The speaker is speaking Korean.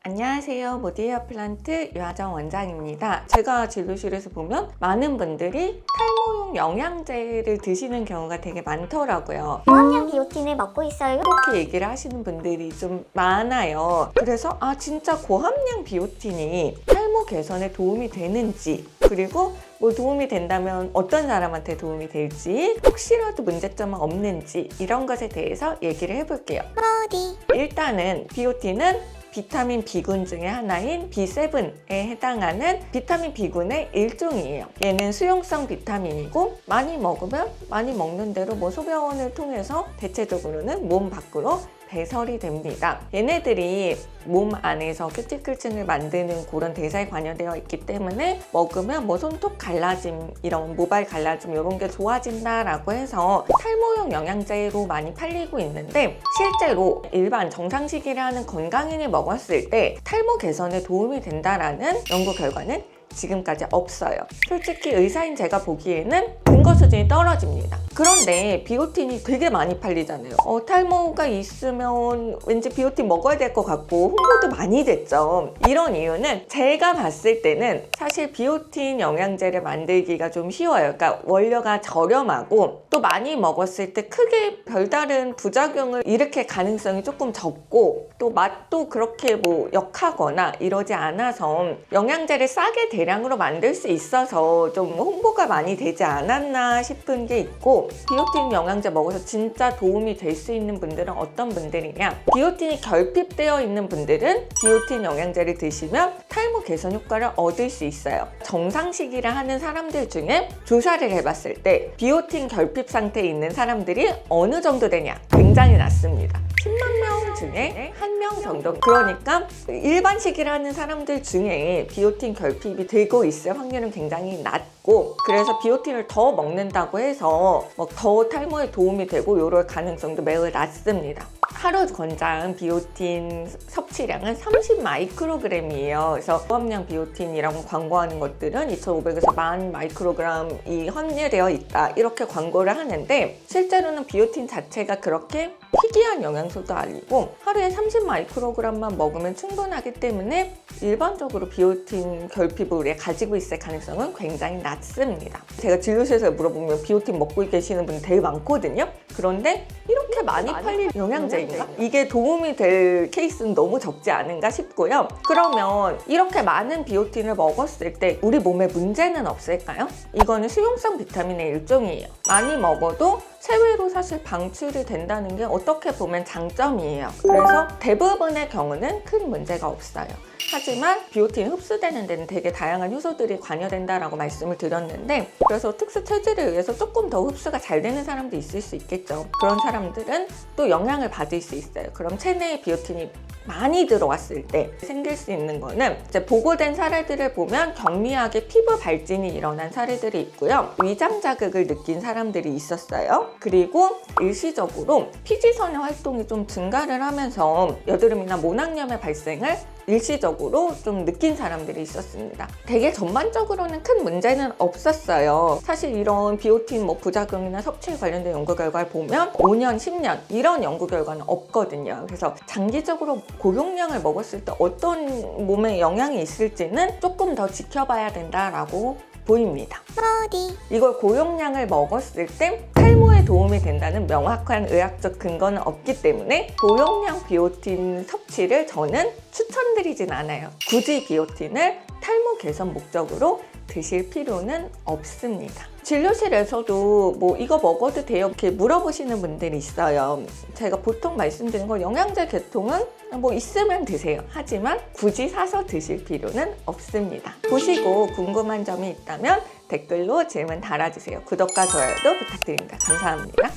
안녕하세요. 모디헤어 플란트 유하정 원장입니다. 제가 진료실에서 보면 많은 분들이 탈모용 영양제를 드시는 경우가 되게 많더라고요. 고함량 비오틴을 먹고 있어요. 그렇게 얘기를 하시는 분들이 좀 많아요. 그래서 진짜 고함량 비오틴이 탈모 개선에 도움이 되는지, 그리고 뭐 도움이 된다면 어떤 사람한테 도움이 될지, 혹시라도 문제점은 없는지 이런 것에 대해서 얘기를 해볼게요. 어디? 일단은 비오틴은 비타민 B군 중에 하나인 B7에 해당하는 비타민 B군의 일종이에요. 얘는 수용성 비타민이고 많이 먹으면 많이 먹는 대로 소변을 통해서 대체적으로는 몸 밖으로 배설이 됩니다. 얘네들이 몸 안에서 큐티클층을 만드는 그런 대사에 관여되어 있기 때문에 먹으면 손톱 갈라짐, 이런 모발 갈라짐 이런 게 좋아진다라고 해서 탈모용 영양제로 많이 팔리고 있는데, 실제로 일반 정상식이라 하는 건강인이 먹었을 때 탈모 개선에 도움이 된다라는 연구 결과는 지금까지 없어요. 솔직히 의사인 제가 보기에는 근거 수준이 떨어집니다. 그런데 비오틴이 되게 많이 팔리잖아요. 탈모가 있으면 왠지 비오틴 먹어야 될 것 같고 홍보도 많이 됐죠. 이런 이유는 제가 봤을 때는 사실 비오틴 영양제를 만들기가 좀 쉬워요. 그러니까 원료가 저렴하고 또 많이 먹었을 때 크게 별다른 부작용을 일으킬 가능성이 조금 적고, 또 맛도 그렇게 역하거나 이러지 않아서 영양제를 싸게 대량으로 만들 수 있어서 좀 홍보가 많이 되지 않았나 싶은 게 있고, 비오틴 영양제 먹어서 진짜 도움이 될 수 있는 분들은 어떤 분들이냐, 비오틴이 결핍되어 있는 분들은 비오틴 영양제를 드시면 탈모 개선 효과를 얻을 수 있어요. 정상식이라 하는 사람들 중에 조사를 해봤을 때 비오틴 결핍 상태에 있는 사람들이 어느 정도 되냐, 굉장히 낮습니다. 10만 명 중에 1명 정도. 그러니까 일반식이라는 사람들 중에 비오틴 결핍이 되고 있을 확률은 굉장히 낮고, 그래서 비오틴을 더 먹는다고 해서 더 탈모에 도움이 되고 이럴 가능성도 매우 낮습니다. 하루 권장 비오틴 섭취량은 30 마이크로그램이에요. 그래서 고함량 비오틴이라고 광고하는 것들은 2,500에서 10,000 마이크로그램이 함유되어 있다, 이렇게 광고를 하는데, 실제로는 비오틴 자체가 그렇게 희귀한 영양소도 아니고 하루에 30 마이크로그램만 먹으면 충분하기 때문에 일반적으로 비오틴 결핍을 우리가 가지고 있을 가능성은 굉장히 낮습니다. 제가 진료실에서 물어보면 비오틴 먹고 계시는 분이 되게 많거든요. 그런데 이렇게 많이 팔릴 영양제인가? 이게 도움이 될 케이스는 너무 적지 않은가 싶고요. 그러면 이렇게 많은 비오틴을 먹었을 때 우리 몸에 문제는 없을까요? 이거는 수용성 비타민의 일종이에요. 많이 먹어도 체외로 사실 방출이 된다는 게 어떻게 보면 장점이에요. 그래서 대부분의 경우는 큰 문제가 없어요. 하지만 비오틴이 흡수되는 데는 되게 다양한 요소들이 관여된다라고 말씀을 드렸는데, 그래서 특수 체질에 의해서 조금 더 흡수가 잘 되는 사람도 있을 수 있겠죠. 그런 사람들은 또 영향을 받을 수 있어요. 그럼 체내에 비오틴이 많이 들어왔을 때 생길 수 있는 거는, 이제 보고된 사례들을 보면 경미하게 피부 발진이 일어난 사례들이 있고요. 위장 자극을 느낀 사람들이 있었어요. 그리고 일시적으로 피지선의 활동이 좀 증가를 하면서 여드름이나 모낭염의 발생을 일시적으로 좀 느낀 사람들이 있었습니다. 되게 전반적으로는 큰 문제는 없었어요. 사실 이런 비오틴 부작용이나 섭취에 관련된 연구 결과를 보면 5년, 10년 이런 연구 결과는 없거든요. 그래서 장기적으로 고용량을 먹었을 때 어떤 몸에 영향이 있을지는 조금 더 지켜봐야 된다라고 보입니다. 어디? 이걸 고용량을 먹었을 때 탈모에 도움이 된다는 명확한 의학적 근거는 없기 때문에 고용량 비오틴 섭취를 저는 추천드리진 않아요. 굳이 비오틴을 탈모 개선 목적으로 드실 필요는 없습니다. 진료실에서도 이거 먹어도 돼요? 이렇게 물어보시는 분들이 있어요. 제가 보통 말씀드린 건 영양제 계통은 있으면 드세요. 하지만 굳이 사서 드실 필요는 없습니다. 보시고 궁금한 점이 있다면 댓글로 질문 달아주세요. 구독과 좋아요도 부탁드립니다. 감사합니다.